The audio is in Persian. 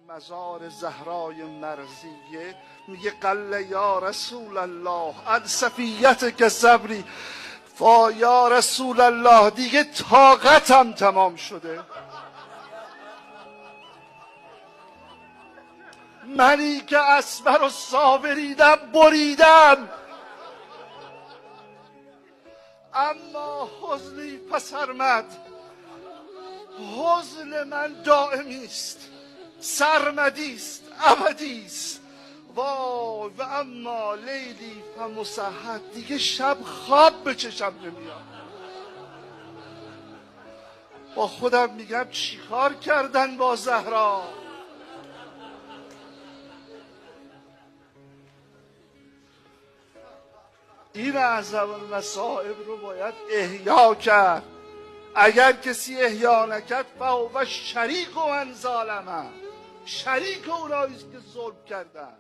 مزار زهرای مرضیه میگه قل یا رسول الله عن صفیت که صبری. یا رسول الله دیگه طاقتم تمام شده. منی که اسبر و صابریدم بریدم، اما حزنی پس آمد. حزن من دائمی است، سرمدی است، ابدی است. وای و اما لیلی فمسحر، دیگه شب خواب به چشم نمیاد. با خودم میگم چیکار کردن با زهرا؟ این اعظم المصائب رو باید احیا کرد. اگر کسی احیا نکرد فهو شریک من ظالمه، شریک اوناییست که ظلم کردن.